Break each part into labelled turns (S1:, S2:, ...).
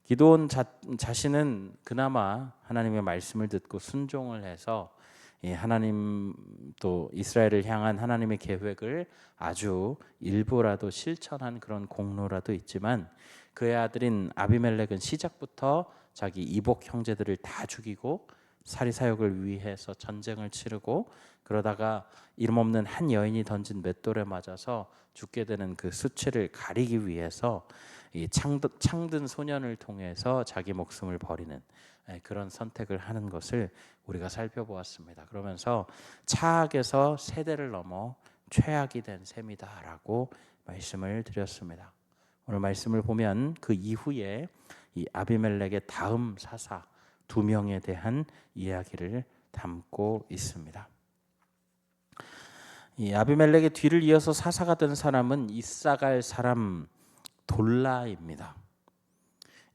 S1: 기드온 자신은 그나마 하나님의 말씀을 듣고 순종을 해서 하나님 또 이스라엘을 향한 하나님의 계획을 아주 일부라도 실천한 그런 공로라도 있지만, 그의 아들인 아비멜렉은 시작부터 자기 이복 형제들을 다 죽이고 사리사욕을 위해서 전쟁을 치르고, 그러다가 이름 없는 한 여인이 던진 맷돌에 맞아서 죽게 되는 그 수치를 가리기 위해서 이 창든 소년을 통해서 자기 목숨을 버리는 그런 선택을 하는 것을 우리가 살펴보았습니다. 그러면서 차악에서 세대를 넘어 최악이 된 셈이다라고 말씀을 드렸습니다. 오늘 말씀을 보면 그 이후에 이 아비멜렉의 다음 사사 2명에 대한 이야기를 담고 있습니다. 이 아비멜렉의 뒤를 이어서 사사가 된 사람은 이사갈 사람 돌라입니다.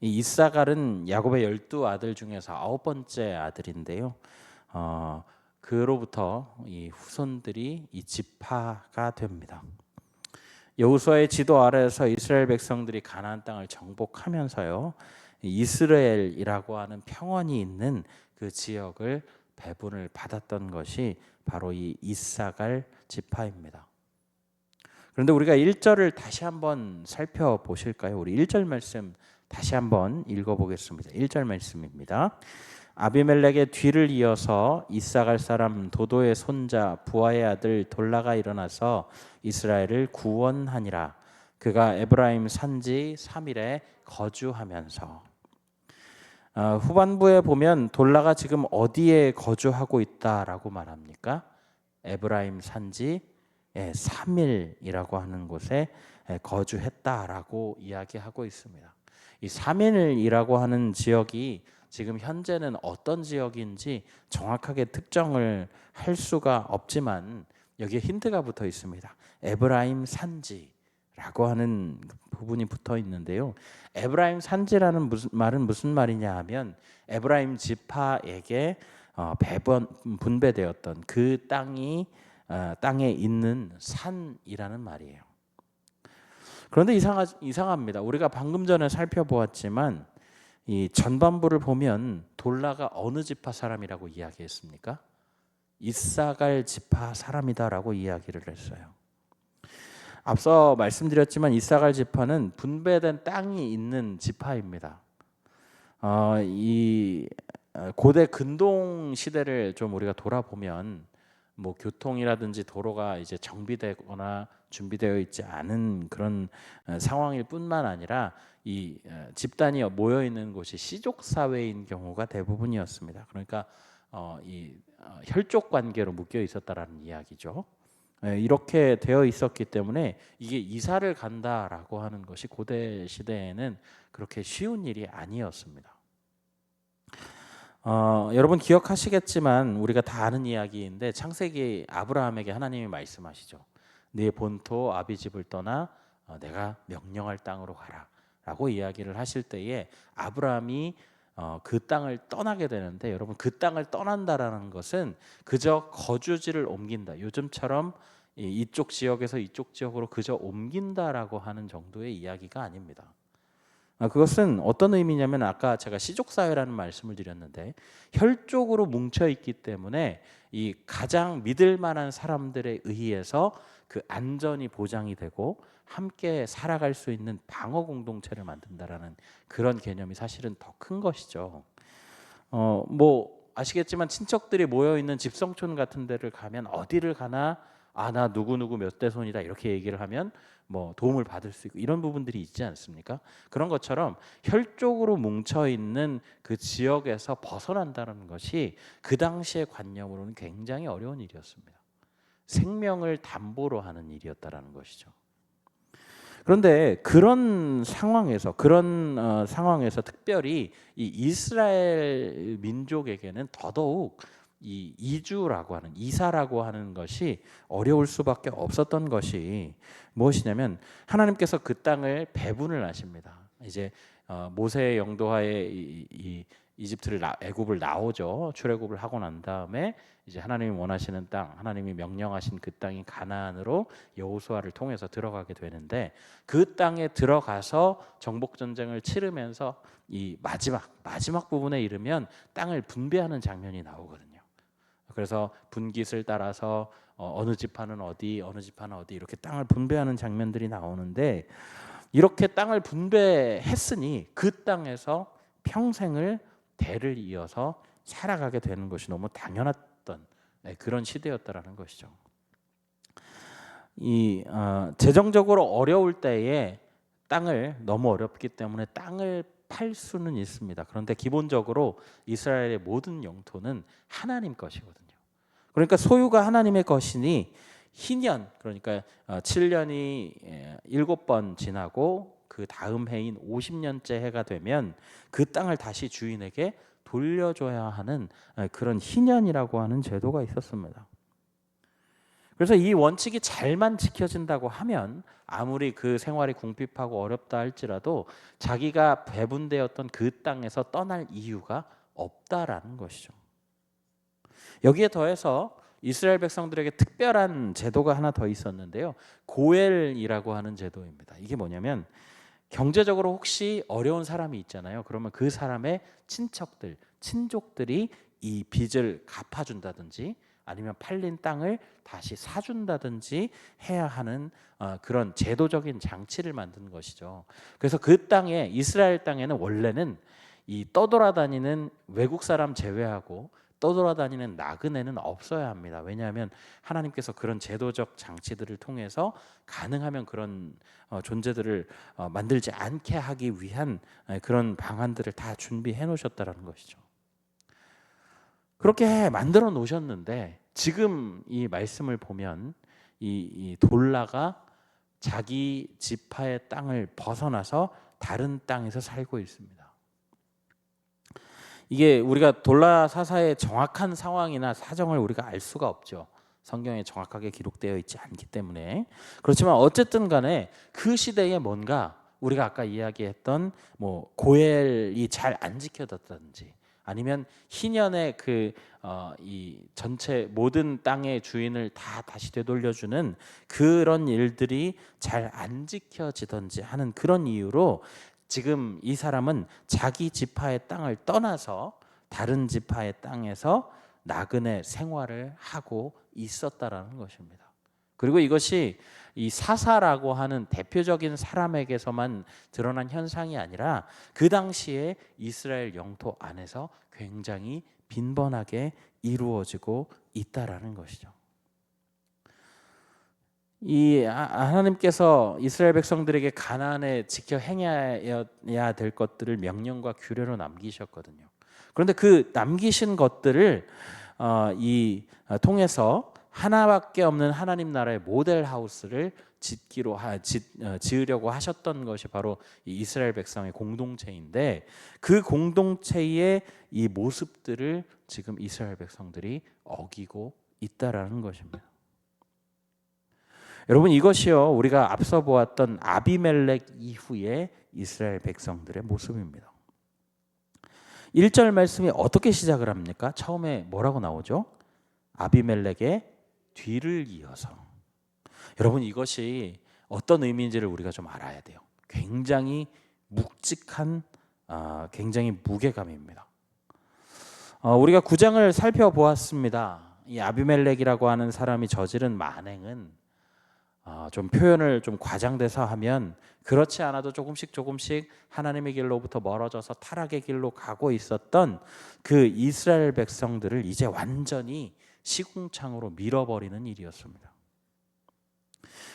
S1: 이 이사갈은 야곱의 12아들 중에서 9번째 아들인데요. 그로부터 이 후손들이 이 지파가 됩니다. 여호수아의 지도 아래에서 이스라엘 백성들이 가나안 땅을 정복하면서요, 이스라엘이라고 하는 평원이 있는 그 지역을 배분을 받았던 것이 바로 이 이사갈 지파입니다. 그런데 우리가 1절을 다시 한번 살펴보실까요? 우리 1절 말씀 다시 한번 읽어보겠습니다. 1절 말씀입니다. 아비멜렉의 뒤를 이어서 이사갈 사람 도도의 손자 부하의 아들 돌라가 일어나서 이스라엘을 구원하니라. 그가 에브라임 산지 3일에 거주하면서. 후반부에 보면 돌라가 지금 어디에 거주하고 있다라고 말합니까? 에브라임 산지 3일이라고 하는 곳에 거주했다라고 이야기하고 있습니다. 이 3일이라고 하는 지역이 지금 현재는 어떤 지역인지 정확하게 특정을 할 수가 없지만 여기에 힌트가 붙어 있습니다. 에브라임 산지라고 하는 부분이 붙어 있는데요. 에브라임 산지라는 말은 무슨 말이냐 하면 에브라임 지파에게 분배되었던 그 땅에 있는 산이라는 말이에요. 그런데 이상합니다. 우리가 방금 전에 살펴보았지만 이 전반부를 보면 돌라가 어느 지파 사람이라고 이야기했습니까? 이사갈 지파 사람이다라고 이야기를 했어요. 앞서 말씀드렸지만 이사갈 지파는 분배된 땅이 있는 지파입니다. 이 고대 근동 시대를 좀 우리가 돌아보면 뭐 교통이라든지 도로가 이제 정비되거나 준비되어 있지 않은 그런 상황일 뿐만 아니라 이 집단이 모여 있는 곳이 시족 사회인 경우가 대부분이었습니다. 그러니까 이 혈족 관계로 묶여 있었다라는 이야기죠. 이렇게 되어 있었기 때문에 이게 이사를 간다라고 하는 것이 고대 시대에는 그렇게 쉬운 일이 아니었습니다. 여러분 기억하시겠지만 우리가 다 아는 이야기인데 창세기 아브라함에게 하나님이 말씀하시죠. 네 본토 아비집을 떠나 내가 명령할 땅으로 가라 라고 이야기를 하실 때에 아브라함이 그 땅을 떠나게 되는데, 여러분 그 땅을 떠난다라는 것은 그저 거주지를 옮긴다, 요즘처럼 이쪽 지역에서 이쪽 지역으로 그저 옮긴다라고 하는 정도의 이야기가 아닙니다. 그것은 어떤 의미냐면 아까 제가 시족사회라는 말씀을 드렸는데 혈족으로 뭉쳐있기 때문에 이 가장 믿을 만한 사람들에 의해서 그 안전이 보장이 되고 함께 살아갈 수 있는 방어 공동체를 만든다라는 그런 개념이 사실은 더 큰 것이죠. 뭐 아시겠지만 친척들이 모여있는 집성촌 같은 데를 가면 어디를 가나 나 누구누구 몇 대 손이다 이렇게 얘기를 하면 뭐 도움을 받을 수 있고 이런 부분들이 있지 않습니까? 그런 것처럼 혈족으로 뭉쳐있는 그 지역에서 벗어난다는 것이 그 당시의 관념으로는 굉장히 어려운 일이었습니다. 생명을 담보로 하는 일이었다라는 것이죠. 그런데 그런 상황에서 특별히 이 이스라엘 민족에게는 더더욱 이 이주라고 하는 이사라고 하는 것이 어려울 수밖에 없었던 것이 무엇이냐면 하나님께서 그 땅을 배분을 하십니다. 이제 모세의 영도하에 이 애굽을 나오죠. 출애굽을 하고 난 다음에 이제 하나님이 원하시는 땅, 하나님이 명령하신 그 땅이 가나안으로 여호수아를 통해서 들어가게 되는데, 그 땅에 들어가서 정복 전쟁을 치르면서 이 마지막 부분에 이르면 땅을 분배하는 장면이 나오거든요. 그래서 분깃을 따라서 어느 지파는 어디, 어느 지파는 어디 이렇게 땅을 분배하는 장면들이 나오는데, 이렇게 땅을 분배했으니 그 땅에서 평생을 대를 이어서 살아가게 되는 것이 너무 당연했던 그런 시대였다라는 것이죠. 재정적으로 어려울 때에 땅을, 너무 어렵기 때문에 땅을 팔 수는 있습니다. 그런데 기본적으로 이스라엘의 모든 영토는 하나님 것이거든요. 그러니까 소유가 하나님의 것이니 희년, 그러니까 7년이 7번 지나고 그 다음 해인 50년째 해가 되면 그 땅을 다시 주인에게 돌려줘야 하는 그런 희년이라고 하는 제도가 있었습니다. 그래서 이 원칙이 잘만 지켜진다고 하면 아무리 그 생활이 궁핍하고 어렵다 할지라도 자기가 배분되었던 그 땅에서 떠날 이유가 없다라는 것이죠. 여기에 더해서 이스라엘 백성들에게 특별한 제도가 하나 더 있었는데요. 고엘이라고 하는 제도입니다. 이게 뭐냐면, 경제적으로 혹시 어려운 사람이 있잖아요. 그러면 그 사람의 친척들, 친족들이 이 빚을 갚아준다든지 아니면 팔린 땅을 다시 사준다든지 해야 하는 그런 제도적인 장치를 만든 것이죠. 그래서 그 땅에, 이스라엘 땅에는 원래는 이 떠돌아다니는 외국 사람 제외하고 떠돌아다니는 나그네는 없어야 합니다. 왜냐하면 하나님께서 그런 제도적 장치들을 통해서 가능하면 그런 존재들을 만들지 않게 하기 위한 그런 방안들을 다 준비해 놓으셨다라는 것이죠. 그렇게 만들어 놓으셨는데 지금 이 말씀을 보면 이 돌라가 자기 지파의 땅을 벗어나서 다른 땅에서 살고 있습니다. 이게 우리가 돌라 사사의 정확한 상황이나 사정을 우리가 알 수가 없죠. 성경에 정확하게 기록되어 있지 않기 때문에. 그렇지만 어쨌든 간에 그 시대에 뭔가 우리가 아까 이야기했던 뭐 고엘이 잘 안 지켜졌다든지 아니면 희년의 이 전체 모든 땅의 주인을 다 다시 되돌려주는 그런 일들이 잘 안 지켜지든지 하는 그런 이유로 지금 이 사람은 자기 지파의 땅을 떠나서 다른 지파의 땅에서 나그네 생활을 하고 있었다라는 것입니다. 그리고 이것이 이 사사라고 하는 대표적인 사람에게서만 드러난 현상이 아니라 그 당시에 이스라엘 영토 안에서 굉장히 빈번하게 이루어지고 있다라는 것이죠. 이 하나님께서 이스라엘 백성들에게 가나안에 지켜 행해야 될 것들을 명령과 규례로 남기셨거든요. 그런데 그 남기신 것들을 통해서 하나밖에 없는 하나님 나라의 모델 하우스를 지으려고 하셨던 것이 바로 이 이스라엘 백성의 공동체인데, 그 공동체의 이 모습들을 지금 이스라엘 백성들이 어기고 있다라는 것입니다. 여러분, 이것이요 우리가 앞서 보았던 아비멜렉 이후의 이스라엘 백성들의 모습입니다. 1절 말씀이 어떻게 시작을 합니까? 처음에 뭐라고 나오죠? 아비멜렉의 뒤를 이어서. 여러분, 이것이 어떤 의미인지를 우리가 좀 알아야 돼요. 굉장히 묵직한, 굉장히 무게감입니다. 우리가 9장을 살펴보았습니다. 이 아비멜렉이라고 하는 사람이 저지른 만행은 좀 표현을 좀 과장돼서 하면, 그렇지 않아도 조금씩 하나님의 길로부터 멀어져서 타락의 길로 가고 있었던 그 이스라엘 백성들을 이제 완전히 시궁창으로 밀어버리는 일이었습니다.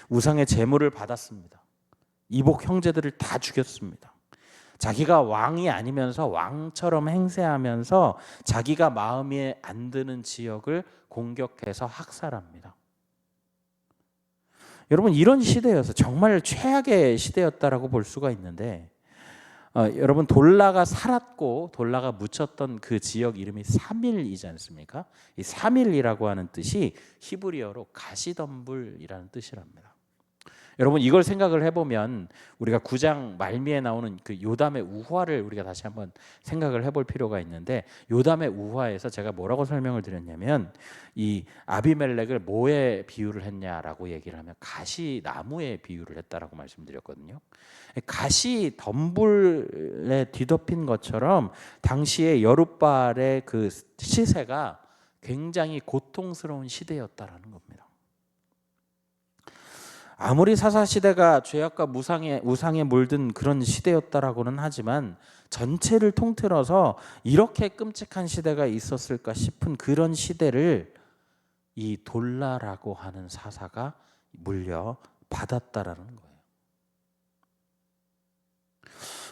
S1: 우상의 제물을 받았습니다. 이복 형제들을 다 죽였습니다. 자기가 왕이 아니면서 왕처럼 행세하면서 자기가 마음에 안 드는 지역을 공격해서 학살합니다. 여러분, 이런 시대여서 정말 최악의 시대였다라고 볼 수가 있는데, 여러분, 돌라가 살았고 돌라가 묻혔던 그 지역 이름이 사밀이지 않습니까? 이 사밀이라고 하는 뜻이 히브리어로 가시덤불이라는 뜻이랍니다. 여러분 이걸 생각을 해보면 우리가 9장 말미에 나오는 그 요담의 우화를 우리가 다시 한번 생각을 해볼 필요가 있는데, 요담의 우화에서 제가 뭐라고 설명을 드렸냐면 이 아비멜렉을 뭐에 비유를 했냐라고 얘기를 하면 가시나무에 비유를 했다라고 말씀드렸거든요. 가시 덤불에 뒤덮인 것처럼 당시에 여룻발의 그 시세가 굉장히 고통스러운 시대였다라는 겁니다. 아무리 사사시대가 죄악과 우상에 물든 그런 시대였다라고는 하지만 전체를 통틀어서 이렇게 끔찍한 시대가 있었을까 싶은 그런 시대를 이 돌라라고 하는 사사가 물려받았다라는 거예요.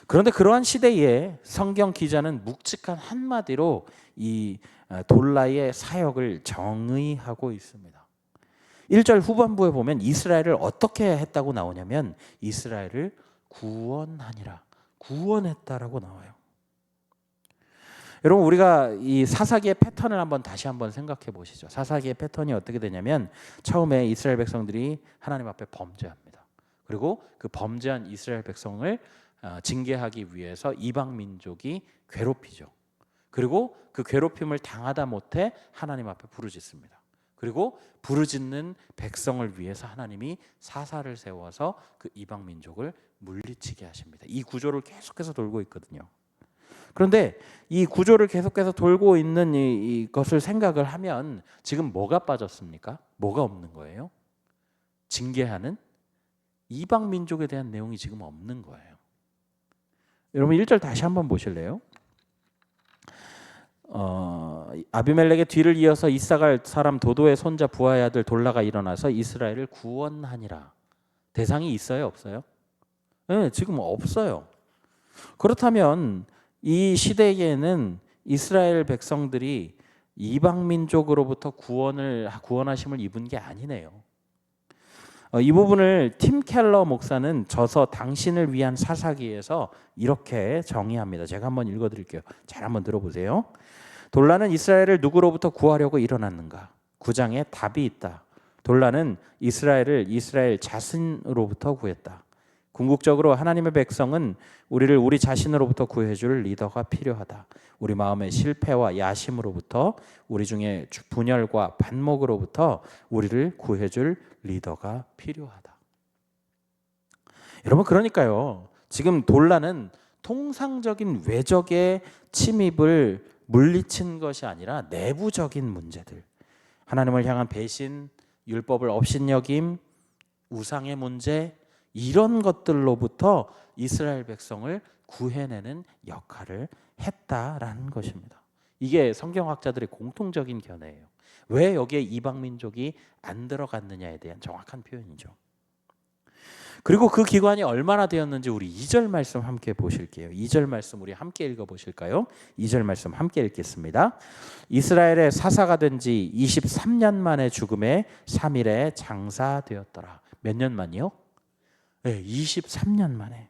S1: 그런데 그러한 시대에 성경 기자는 묵직한 한마디로 이 돌라의 사역을 정의하고 있습니다. 1절 후반부에 보면 이스라엘을 어떻게 했다고 나오냐면 이스라엘을 구원하니라, 구원했다라고 나와요. 여러분 우리가 이 사사기의 패턴을 다시 한번 생각해 보시죠. 사사기의 패턴이 어떻게 되냐면 처음에 이스라엘 백성들이 하나님 앞에 범죄합니다. 그리고 그 범죄한 이스라엘 백성을 징계하기 위해서 이방 민족이 괴롭히죠. 그리고 그 괴롭힘을 당하다 못해 하나님 앞에 부르짖습니다. 그리고 부르짖는 백성을 위해서 하나님이 사사를 세워서 그 이방 민족을 물리치게 하십니다. 이 구조를 계속해서 돌고 있거든요. 그런데 이 구조를 계속해서 돌고 있는 이것을 생각을 하면 지금 뭐가 빠졌습니까? 뭐가 없는 거예요? 징계하는 이방 민족에 대한 내용이 지금 없는 거예요. 여러분 1절 다시 한번 보실래요? 아비멜렉의 뒤를 이어서 이사갈 사람 도도의 손자 부하의 아들 돌라가 일어나서 이스라엘을 구원하니라. 대상이 있어요, 없어요? 네, 지금 없어요. 그렇다면 이 시대에는 이스라엘 백성들이 이방 민족으로부터 구원하심을 입은 게 아니네요. 이 부분을 팀 켈러 목사는 저서 당신을 위한 사사기에서 이렇게 정의합니다. 제가 한번 읽어드릴게요. 잘 한번 들어보세요. 돌라는 이스라엘을 누구로부터 구하려고 일어났는가? 9장에 답이 있다. 돌라는 이스라엘을 이스라엘 자신으로부터 구했다. 궁극적으로 하나님의 백성은 우리를 우리 자신으로부터 구해줄 리더가 필요하다. 우리 마음의 실패와 야심으로부터, 우리 중에 분열과 반목으로부터 우리를 구해줄 리더가 필요하다. 여러분 그러니까요. 지금 돌라는 통상적인 외적의 침입을 물리친 것이 아니라 내부적인 문제들, 하나님을 향한 배신, 율법을 업신여김, 우상의 문제, 이런 것들로부터 이스라엘 백성을 구해내는 역할을 했다라는 것입니다. 이게 성경학자들의 공통적인 견해예요. 왜 여기에 이방 민족이 안 들어갔느냐에 대한 정확한 표현이죠. 그리고 그 기간이 얼마나 되었는지 우리 2절 말씀 함께 보실게요. 2절 말씀 우리 함께 읽어보실까요? 2절 말씀 함께 읽겠습니다. 이스라엘의 사사가 된 지 23년 만에 죽음에 3일에 장사되었더라. 몇 년 만이요? 네, 23년 만에.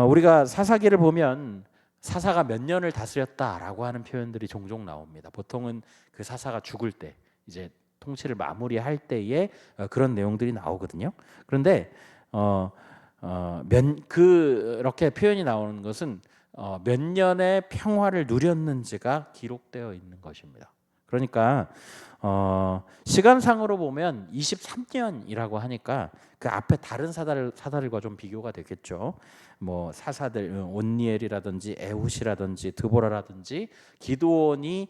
S1: 우리가 사사기를 보면 사사가 몇 년을 다스렸다라고 하는 표현들이 종종 나옵니다. 보통은 그 사사가 죽을 때, 이제 통치를 마무리할 때에 그런 내용들이 나오거든요. 그런데 그렇게 표현이 나오는 것은 몇 년의 평화를 누렸는지가 기록되어 있는 것입니다. 그러니까 시간상으로 보면 23년이라고 하니까 그 앞에 다른 사사들과 좀 비교가 되겠죠. 뭐 사사들 온니엘이라든지 에훗이라든지 드보라라든지 기드온이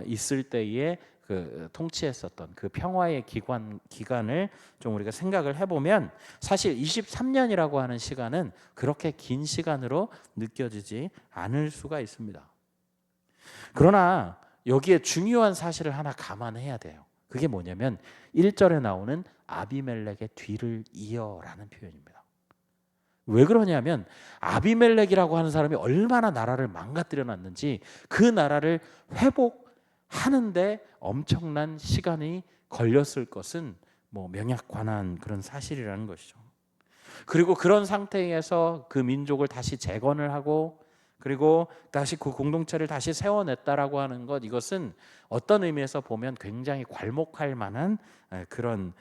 S1: 있을 때에 그 통치했었던 그 평화의 기간을 좀 우리가 생각을 해보면 사실 23년이라고 하는 시간은 그렇게 긴 시간으로 느껴지지 않을 수가 있습니다. 그러나 여기에 중요한 사실을 하나 감안해야 돼요. 그게 뭐냐면 1절에 나오는 아비멜렉의 뒤를 이어라는 표현입니다. 왜 그러냐면 아비멜렉이라고 하는 사람이 얼마나 나라를 망가뜨려 놨는지 그 나라를 회복하는데 엄청난 시간이 걸렸을 것은 뭐 명약관한 그런 사실이라는 것이죠. 그리고 그런 상태에서 그 민족을 다시 재건을 하고 그리고 다시 그 공동체를 다시 세워냈다라고 하는 것, 이것은 어떤 의미에서 보면 굉장히 괄목할 만한 그런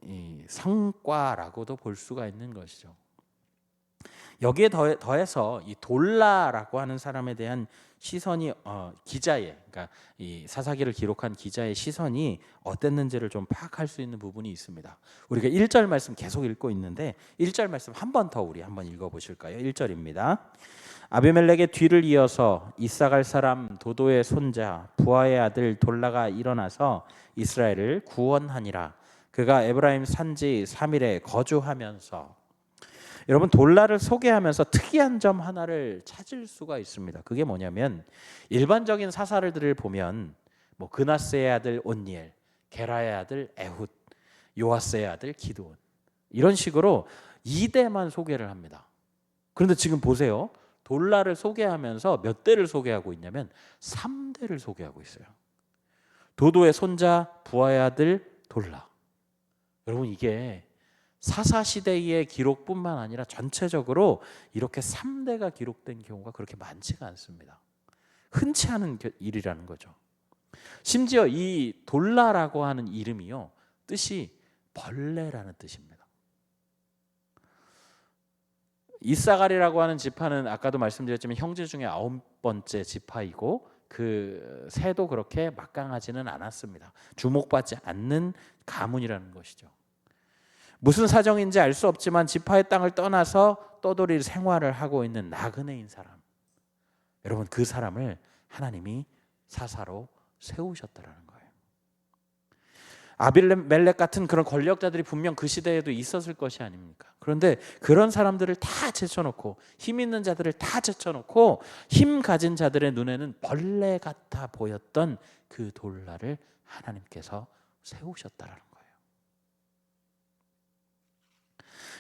S1: 이 성과라고도 볼 수가 있는 것이죠. 여기에 더해서 이 돌라라고 하는 사람에 대한 시선이 기자의, 그러니까 이 사사기를 기록한 기자의 시선이 어땠는지를 좀 파악할 수 있는 부분이 있습니다. 우리가 1절 말씀 계속 읽고 있는데 1절 말씀 한 번 더 우리 한번 읽어 보실까요? 1절입니다. 아비멜렉의 뒤를 이어서 이사갈 사람 도도의 손자 부하의 아들 돌라가 일어나서 이스라엘을 구원하니라. 그가 에브라임 산지 3일에 거주하면서. 여러분, 돌라를 소개하면서 특이한 점 하나를 찾을 수가 있습니다. 그게 뭐냐면 일반적인 사사들을 보면 뭐 그나스의 아들 온니엘, 게라의 아들 에훗, 요아스의 아들 기드온, 이런 식으로 2대만 소개를 합니다. 그런데 지금 보세요. 돌라를 소개하면서 몇 대를 소개하고 있냐면 3대를 소개하고 있어요. 도도의 손자 부하의 아들 돌라. 여러분, 이게 사사시대의 기록뿐만 아니라 전체적으로 이렇게 3대가 기록된 경우가 그렇게 많지가 않습니다. 흔치 않은 일이라는 거죠. 심지어 이 돌라라고 하는 이름이요, 뜻이 벌레라는 뜻입니다. 이사갈이라고 하는 지파는 아까도 말씀드렸지만 형제 중에 9번째 지파이고 그 새도 그렇게 막강하지는 않았습니다. 주목받지 않는 가문이라는 것이죠. 무슨 사정인지 알 수 없지만 지파의 땅을 떠나서 떠돌이 생활을 하고 있는 나그네인 사람, 여러분, 그 사람을 하나님이 사사로 세우셨다라는 거예요. 아비멜렉 같은 그런 권력자들이 분명 그 시대에도 있었을 것이 아닙니까? 그런데 그런 사람들을 다 제쳐놓고, 힘 있는 자들을 다 제쳐놓고 힘 가진 자들의 눈에는 벌레 같아 보였던 그 돌라를 하나님께서 세우셨다라는 거예요.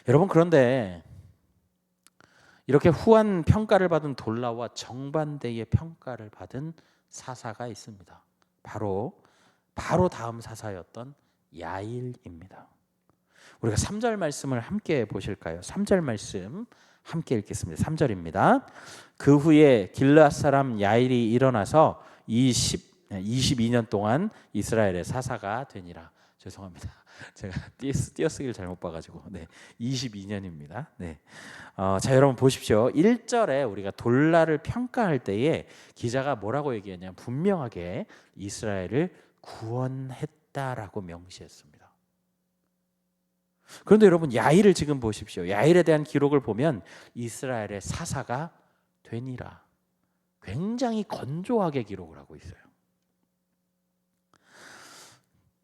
S1: 여러분, 그런데 이렇게 후한 평가를 받은 돌라와 정반대의 평가를 받은 사사가 있습니다. 바로 다음 사사였던 야일입니다. 우리가 3절 말씀을 함께 보실까요? 3절 말씀 함께 읽겠습니다. 3절입니다. 그 후에 길르앗 사람 야일이 일어나서 22년 동안 이스라엘의 사사가 되니라. 죄송합니다. 제가 띄어쓰기를 잘못 봐가지고 22년입니다. 자, 여러분 보십시오. 1절에 우리가 돌라를 평가할 때에 기자가 뭐라고 얘기했냐면 분명하게 이스라엘을 구원했다라고 명시했습니다. 그런데 여러분, 야일을 지금 보십시오. 야일에 대한 기록을 보면 이스라엘의 사사가 되니라, 굉장히 건조하게 기록을 하고 있어요.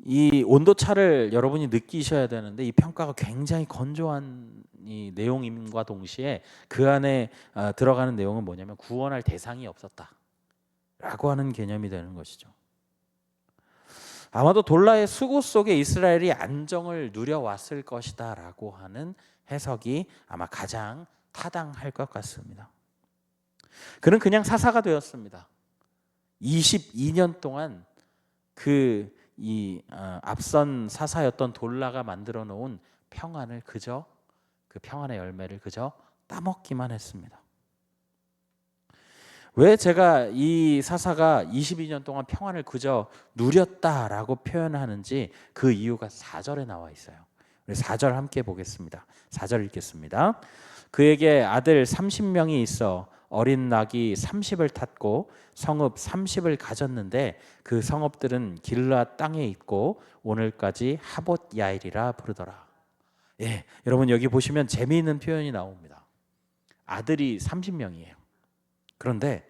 S1: 이 온도차를 여러분이 느끼셔야 되는데, 이 평가가 굉장히 건조한 이 내용임과 동시에 그 안에 들어가는 내용은 뭐냐면 구원할 대상이 없었다라고 하는 개념이 되는 것이죠. 아마도 돌라의 수고 속에 이스라엘이 안정을 누려왔을 것이다라고 하는 해석이 아마 가장 타당할 것 같습니다. 그는 그냥 사사가 되었습니다. 22년 동안 앞선 사사였던 돌라가 만들어 놓은 평안을 그 평안의 열매를 그저 따먹기만 했습니다. 왜 제가 이 사사가 22년 동안 평안을 그저 누렸다라고 표현하는지 그 이유가 4절에 나와 있어요. 우리 4절 함께 보겠습니다. 4절 읽겠습니다. 그에게 아들 30명이 있어 어린 낙이 30을 탔고 성읍 30을 가졌는데 그 성읍들은 길르앗 땅에 있고 오늘까지 하봇 야일이라 부르더라. 여러분, 여기 보시면 재미있는 표현이 나옵니다. 아들이 30명이에요. 그런데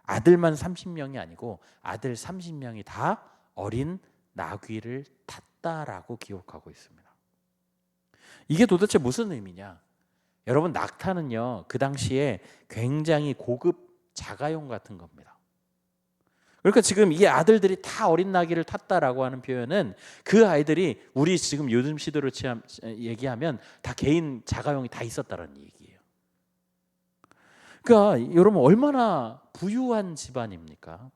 S1: 아들만 30명이 아니고 아들 30명이 다 어린 나귀를 탔다라고 기록하고 있습니다. 이게 도대체 무슨 의미냐? 여러분, 낙타는요, 그 당시에 굉장히 고급 자가용 같은 겁니다. 그러니까 지금 이 아들들이 다 어린 나귀를 탔다라고 하는 표현은 그 아이들이 우리 지금 요즘 시대로 얘기하면 다 개인 자가용이 다 있었다는 얘기예요. 그러니까 여러분, 얼마나 부유한 집안입니까?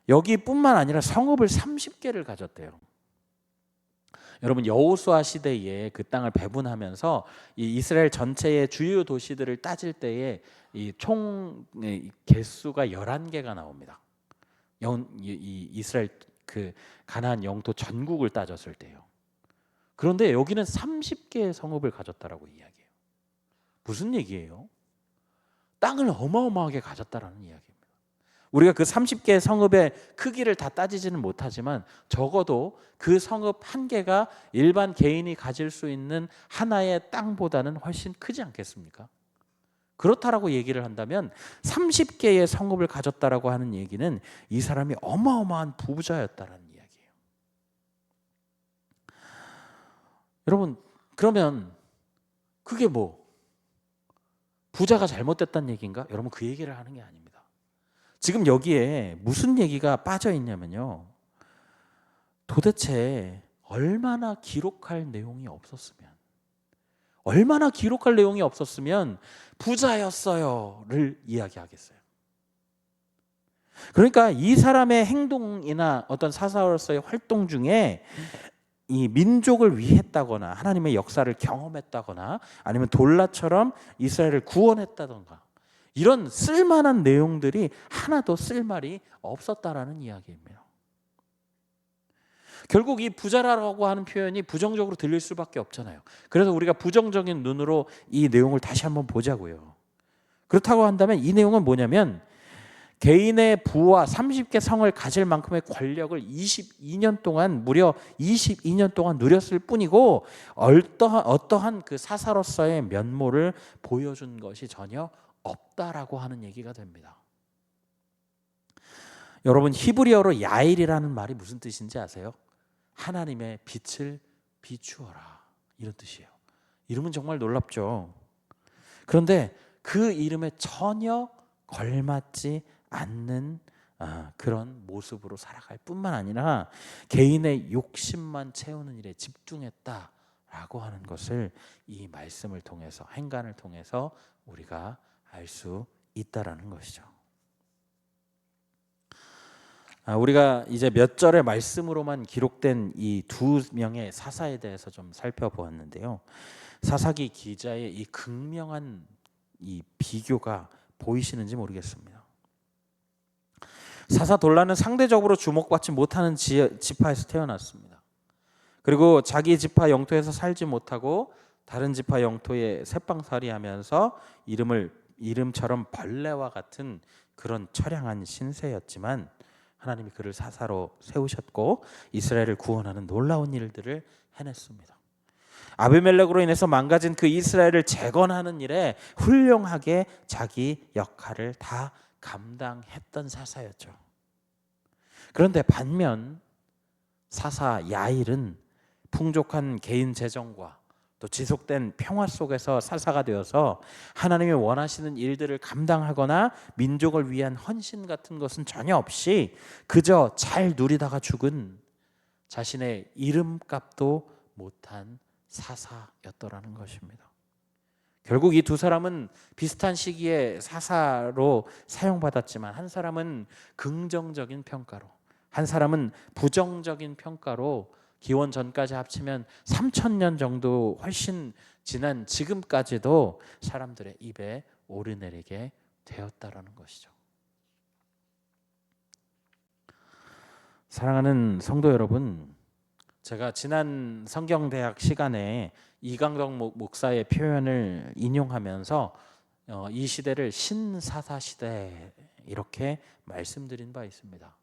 S1: 여기뿐만 아니라 성읍을 30개를 가졌대요. 여러분 여호수아 시대에 그 땅을 배분하면서 이 이스라엘 전체의 주요 도시들을 따질 때에 이 총 개수가 11개가 나옵니다. 이 이스라엘 그 가나안 영토 전국을 따졌을 때요. 그런데 여기는 30개의 성읍을 가졌다라고 이야기해요. 무슨 얘기예요? 땅을 어마어마하게 가졌다라는 이야기입니다. 우리가 그 30개의 성읍의 크기를 다 따지지는 못하지만 적어도 그 성읍 한 개가 일반 개인이 가질 수 있는 하나의 땅보다는 훨씬 크지 않겠습니까? 그렇다라고 얘기를 한다면 30개의 성읍을 가졌다라고 하는 얘기는 이 사람이 어마어마한 부자였다라는 이야기예요. 여러분, 그러면 그게 뭐 부자가 잘못됐다는 얘기인가? 여러분, 그 얘기를 하는 게 아닙니다. 지금 여기에 무슨 얘기가 빠져 있냐면요, 도대체 얼마나 기록할 내용이 없었으면 부자였어요를 이야기하겠어요. 그러니까 이 사람의 행동이나 어떤 사사로서의 활동 중에 이 민족을 위했다거나 하나님의 역사를 경험했다거나 아니면 돌라처럼 이스라엘을 구원했다던가 이런 쓸만한 내용들이 하나도 쓸 말이 없었다라는 이야기입니다. 결국 이 부자라고 하는 표현이 부정적으로 들릴 수밖에 없잖아요. 그래서 우리가 부정적인 눈으로 이 내용을 다시 한번 보자고요. 그렇다고 한다면 이 내용은 뭐냐면 개인의 부와 30개 성을 가질 만큼의 권력을 22년 동안 무려 22년 동안 누렸을 뿐이고 어떠한 그 사사로서의 면모를 보여준 것이 전혀 없다라고 하는 얘기가 됩니다. 여러분, 히브리어로 야일이라는 말이 무슨 뜻인지 아세요? 하나님의 빛을 비추어라, 이런 뜻이에요. 이름은 정말 놀랍죠. 그런데 그 이름에 전혀 걸맞지 않는 그런 모습으로 살아갈 뿐만 아니라 개인의 욕심만 채우는 일에 집중했다라고 하는 것을 이 말씀을 통해서, 행간을 통해서 우리가 알 수 있다라는 것이죠. 우리가 이제 몇 절의 말씀으로만 기록된 이 두 명의 사사에 대해서 좀 살펴보았는데요. 사사기 기자의 이 극명한 이 비교가 보이시는지 모르겠습니다. 사사 돌라는 상대적으로 주목받지 못하는 지파에서 태어났습니다. 그리고 자기 지파 영토에서 살지 못하고 다른 지파 영토에 새빵살이하면서 이름처럼 벌레와 같은 그런 처량한 신세였지만 하나님이 그를 사사로 세우셨고 이스라엘을 구원하는 놀라운 일들을 해냈습니다. 아비멜렉으로 인해서 망가진 그 이스라엘을 재건하는 일에 훌륭하게 자기 역할을 다 감당했던 사사였죠. 그런데 반면 사사 야일은 풍족한 개인 재정과 또 지속된 평화 속에서 사사가 되어서 하나님이 원하시는 일들을 감당하거나 민족을 위한 헌신 같은 것은 전혀 없이 그저 잘 누리다가 죽은 자신의 이름값도 못한 사사였더라는 것입니다. 결국 이 두 사람은 비슷한 시기에 사사로 사용받았지만 한 사람은 긍정적인 평가로, 한 사람은 부정적인 평가로 기원 전까지 합치면 3,000년 정도 훨씬 지난 지금까지도 사람들의 입에 오르내리게 되었다라는 것이죠. 사랑하는 성도 여러분, 제가 지난 성경대학 시간에 이강덕 목사의 표현을 인용하면서 이 시대를 신사사 시대 이렇게 말씀드린 바 있습니다.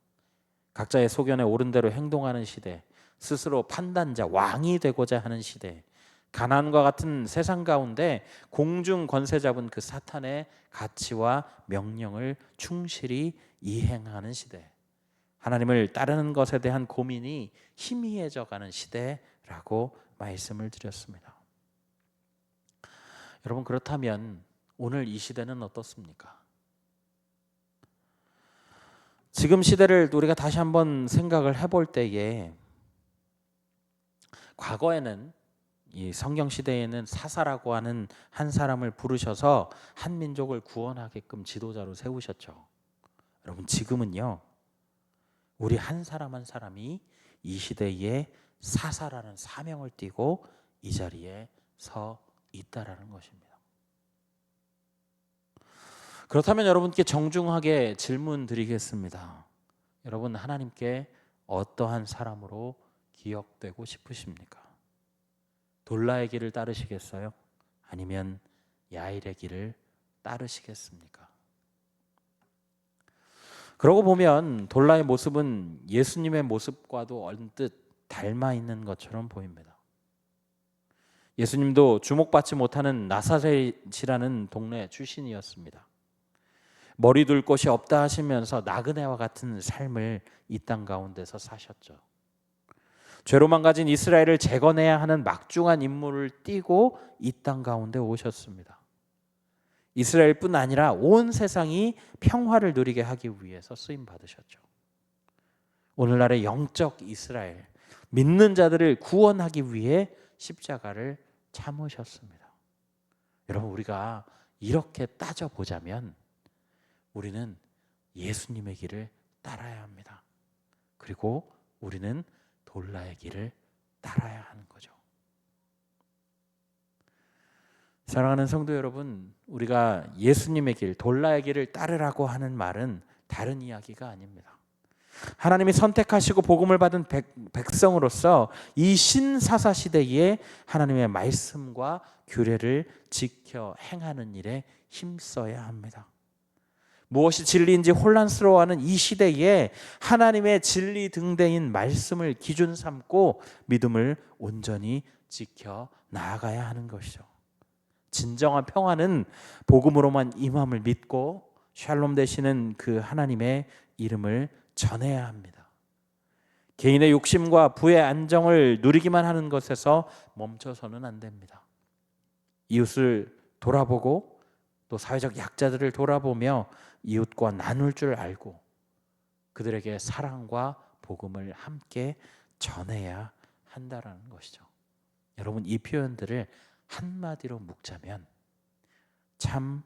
S1: 각자의 소견에 옳은 대로 행동하는 시대, 스스로 판단자, 왕이 되고자 하는 시대, 가난과 같은 세상 가운데 공중 권세 잡은 그 사탄의 가치와 명령을 충실히 이행하는 시대, 하나님을 따르는 것에 대한 고민이 희미해져 가는 시대라고 말씀을 드렸습니다. 여러분, 그렇다면 오늘 이 시대는 어떻습니까? 지금 시대를 우리가 다시 한번 생각을 해볼 때에 과거에는 이 성경 시대에는 사사라고 하는 한 사람을 부르셔서 한 민족을 구원하게끔 지도자로 세우셨죠. 여러분, 지금은요, 우리 한 사람 한 사람이 이 시대의 사사라는 사명을 띠고 이 자리에 서 있다라는 것입니다. 그렇다면 여러분께 정중하게 질문 드리겠습니다. 여러분, 하나님께 어떠한 사람으로 기억되고 싶으십니까? 돌라의 길을 따르시겠어요? 아니면 야일의 길을 따르시겠습니까? 그러고 보면 돌라의 모습은 예수님의 모습과도 언뜻 닮아 있는 것처럼 보입니다. 예수님도 주목받지 못하는 나사렛이라는 동네 출신이었습니다. 머리 둘 곳이 없다 하시면서 나그네와 같은 삶을 이 땅 가운데서 사셨죠. 죄로 망가진 이스라엘을 재건해야 하는 막중한 임무를 띠고 이 땅 가운데 오셨습니다. 이스라엘뿐 아니라 온 세상이 평화를 누리게 하기 위해서 쓰임 받으셨죠. 오늘날의 영적 이스라엘, 믿는 자들을 구원하기 위해 십자가를 참으셨습니다. 여러분, 우리가 이렇게 따져보자면 우리는 예수님의 길을 따라야 합니다. 그리고 우리는 돌라의 길을 따라야 하는 거죠. 사랑하는 성도 여러분, 우리가 예수님의 길, 돌라의 길을 따르라고 하는 말은 다른 이야기가 아닙니다. 하나님이 선택하시고 복음을 받은 백성으로서 이 신사사 시대에 하나님의 말씀과 규례를 지켜 행하는 일에 힘써야 합니다. 무엇이 진리인지 혼란스러워하는 이 시대에 하나님의 진리 등대인 말씀을 기준 삼고 믿음을 온전히 지켜 나아가야 하는 것이죠. 진정한 평화는 복음으로만 임함을 믿고 샬롬 되시는 그 하나님의 이름을 전해야 합니다. 개인의 욕심과 부의 안정을 누리기만 하는 것에서 멈춰서는 안 됩니다. 이웃을 돌아보고 또 사회적 약자들을 돌아보며 이웃과 나눌 줄 알고 그들에게 사랑과 복음을 함께 전해야 한다라는 것이죠. 여러분, 이 표현들을 한마디로 묶자면 참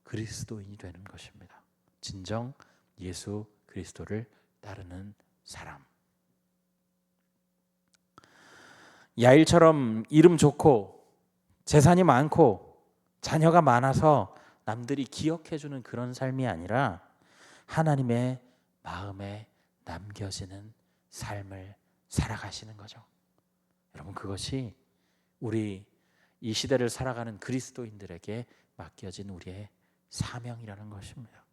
S1: 그리스도인이 되는 것입니다. 진정 예수 그리스도를 따르는 사람. 야일처럼 이름 좋고 재산이 많고 자녀가 많아서 남들이 기억해주는 그런 삶이 아니라 하나님의 마음에 남겨지는 삶을 살아가시는 거죠. 여러분, 그것이 우리 이 시대를 살아가는 그리스도인들에게 맡겨진 우리의 사명이라는 것입니다.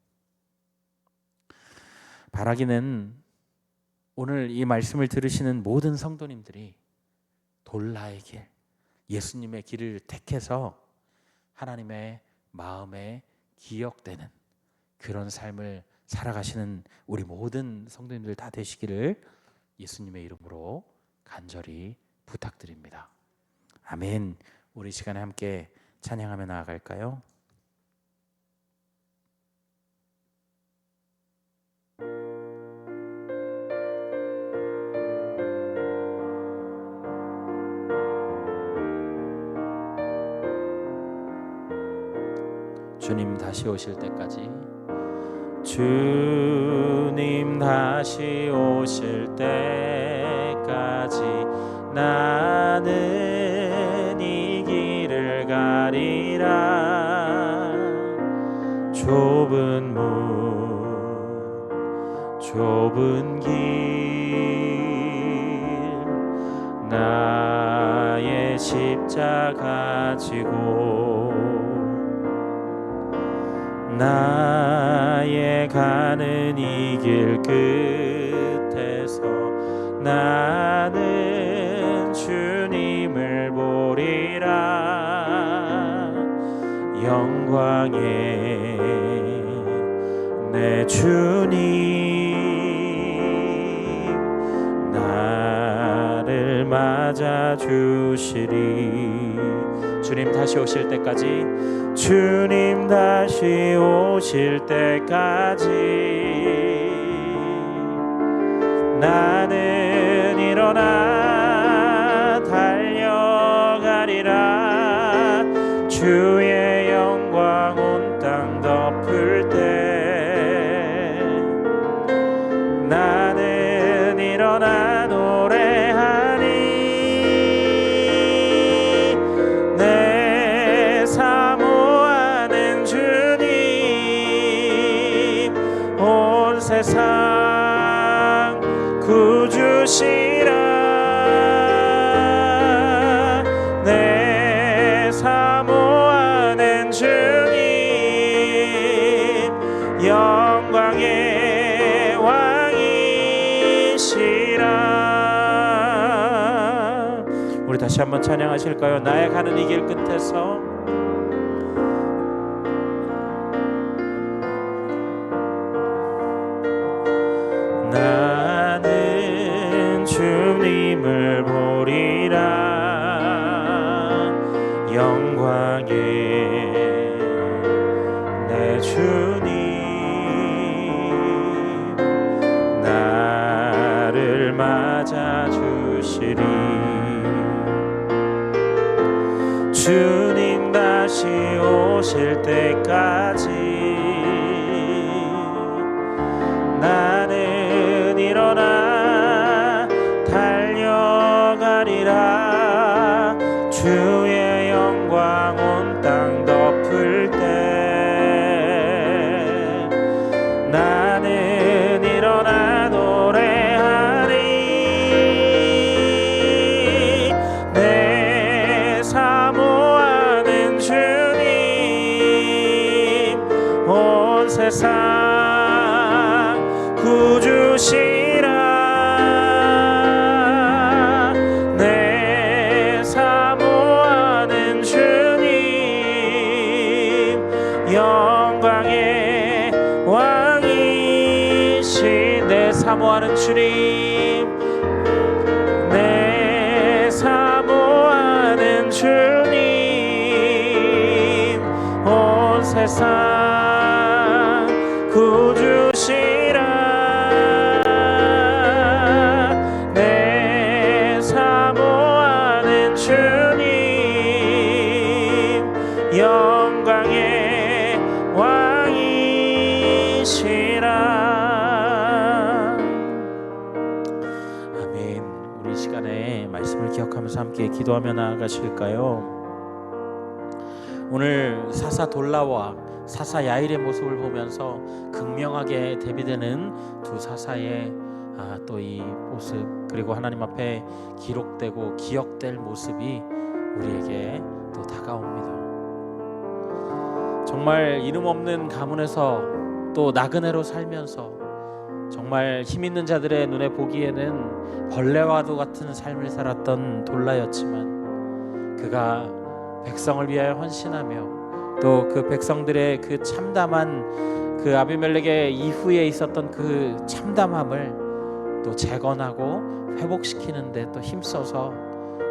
S1: 바라기는 오늘 이 말씀을 들으시는 모든 성도님들이 돌라의 길, 예수님의 길을 택해서 하나님의 마음에 기억되는 그런 삶을 살아가시는 우리 모든 성도님들 다 되시기를 예수님의 이름으로 간절히 부탁드립니다. 아멘. 우리 시간에 함께 찬양하며 나아갈까요? 주님 다시 오실 때까지, 주님 다시 오실 때까지 나는 이 길을 가리라. 좁은 문, 좁은 길, 나의 십자가 지고 나의 가는 이 길 끝에서 나는 주님을 보리라. 영광의 내 주님 나를 맞아 주시리. 주님 다시 오실 때까지, 주님 다시 오실 때까지 나는 일어나 달려가리라. 주의 영광 온 땅 덮을 때 나는 일어나 노래하리. 세상 구주시라. 내 사모하는 주님 영광의 왕이시라. 우리 다시 한번 찬양하실까요? 나의 가는 이 길 끝에서 나는 주님을 보리라. 영광의 내 주님 나를 맞아주시리. 주님 다시 오실 때까지 나는 일어나 달려가리라. 주의 영광 온 땅 덮을 때 나는 일어나 노래하리. 내 사모하는 주님 온 세상 구주시라. 내 사모하는 주님 영광의 왕이신. 내 사모하는 주님 내 사모하는 주님 온 세상 구주시라. 내 사모하는 주님 영광의 왕이시라. 아멘. 우리 이 시간에 말씀을 기억하면서 함께 기도하며 나아가실까요? 오늘 사사 돌라와 사사 야일의 모습을 보면서 극명하게 대비되는 두 사사의 또 이 모습, 그리고 하나님 앞에 기록되고 기억될 모습이 우리에게 또 다가옵니다. 정말 이름 없는 가문에서 또 나그네로 살면서 정말 힘 있는 자들의 눈에 보기에는 벌레와도 같은 삶을 살았던 돌라였지만 그가 백성을 위하여 헌신하며 또 그 백성들의 그 참담한 그 아비멜렉의 이후에 있었던 그 참담함을 또 재건하고 회복시키는데 또 힘써서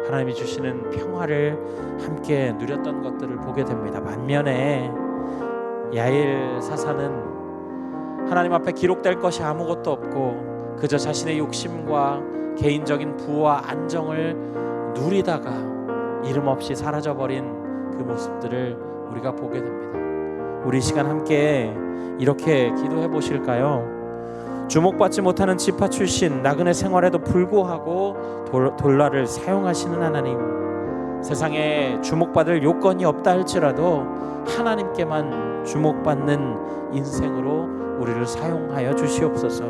S1: 하나님이 주시는 평화를 함께 누렸던 것들을 보게 됩니다. 반면에 야일 사사는 하나님 앞에 기록될 것이 아무것도 없고 그저 자신의 욕심과 개인적인 부와 안정을 누리다가 이름 없이 사라져버린 그 모습들을 우리가 보게 됩니다. 우리 시간 함께 이렇게 기도해 보실까요? 주목받지 못하는 지파 출신 나그네 생활에도 불구하고 돌라를 사용하시는 하나님, 세상에 주목받을 요건이 없다 할지라도 하나님께만 주목받는 인생으로 우리를 사용하여 주시옵소서.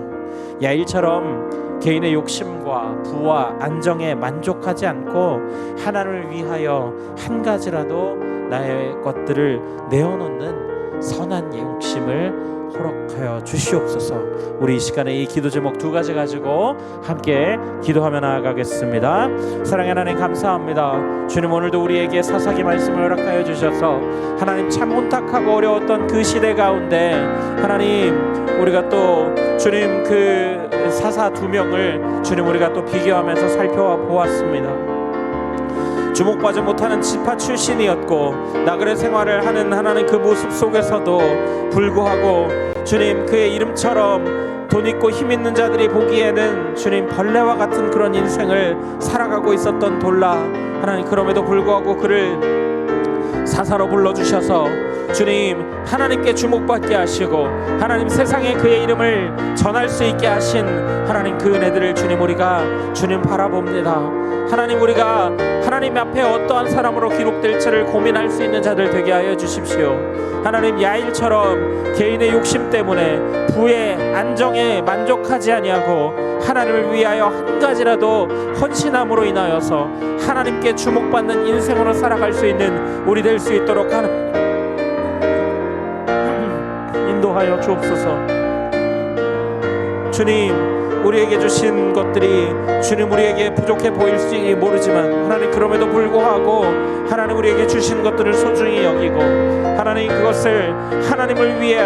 S1: 야일처럼 개인의 욕심과 부와 안정에 만족하지 않고 하나님을 위하여 한 가지라도 나의 것들을 내어놓는 선한 욕심을 허락하여 주시옵소서. 우리 이 시간에 이 기도 제목 두 가지 가지고 함께 기도하며 나아가겠습니다. 사랑의 하나님 감사합니다. 주님, 오늘도 우리에게 사사기 말씀을 허락하여 주셔서 하나님 참 혼탁하고 어려웠던 그 시대 가운데 하나님 우리가 또 주님 그 사사 두 명을 주님 우리가 또 비교하면서 살펴보았습니다. 주목받지 못하는 지파 출신이었고 나그네 생활을 하는 하나님 그 모습 속에서도 불구하고 주님 그의 이름처럼 돈 있고 힘 있는 자들이 보기에는 주님 벌레와 같은 그런 인생을 살아가고 있었던 돌라, 하나님 그럼에도 불구하고 그를 사사로 불러주셔서 주님 하나님께 주목받게 하시고 하나님 세상에 그의 이름을 전할 수 있게 하신 하나님 그 은혜들을 주님 우리가 주님 바라봅니다. 하나님 우리가 하나님 앞에 어떠한 사람으로 기록될지를 고민할 수 있는 자들 되게 하여 주십시오. 하나님 야일처럼 개인의 욕심 때문에 부의 안정에 만족하지 아니하고 하나님을 위하여 한 가지라도 헌신함으로 인하여서 하나님께 주목받는 인생으로 살아갈 수 있는 우리 될 수 있도록 하는 인도하여 주옵소서. 주님 우리에게 주신 것들이 주님 우리에게 부족해 보일지 모르지만 하나님 그럼에도 불구하고 하나님 우리에게 주신 것들을 소중히 여기고 하나님 그것을 하나님을 위해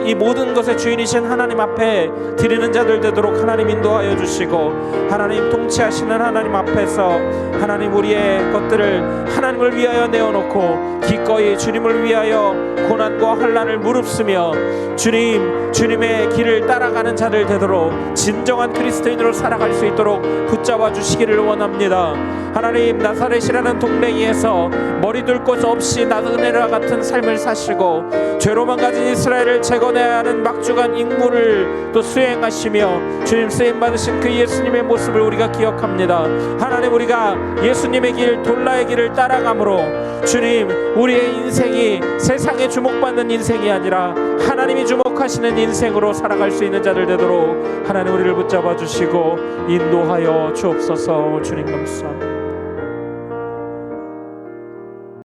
S1: 이 모든 것의 주인이신 하나님 앞에 드리는 자들 되도록 하나님 인도하여 주시고 하나님 통치하시는 하나님 앞에서 하나님 우리의 것들을 하나님을 위하여 내어놓고 기꺼이 주님을 위하여 고난과 환난을 무릅쓰며 주님의 길을 따라가는 자들 되도록 진정한 그리스도인으로 살아갈 수 있도록 붙잡아 주시기를 원합니다. 하나님 나사렛이라는 동네에서 머리 둘 곳 없이 나그네라 같은 삶을 사시고 죄로만 가진 이스라엘을 재건해야 하는 막중한 임무를 또 수행하시며 주님 쓰임받으신 그 예수님의 모습을 우리가 기억합니다. 하나님 우리가 예수님의 길 돌라의 길을 따라가므로 주님 우리의 인생이 세상에 주목받는 인생이 아니라 하나님이 주목하시는 인생으로 살아갈 수 있는 자들 되도록 하나님 우리를 붙잡아 주시고 인도하여 주옵소서. 주님 감사합니다.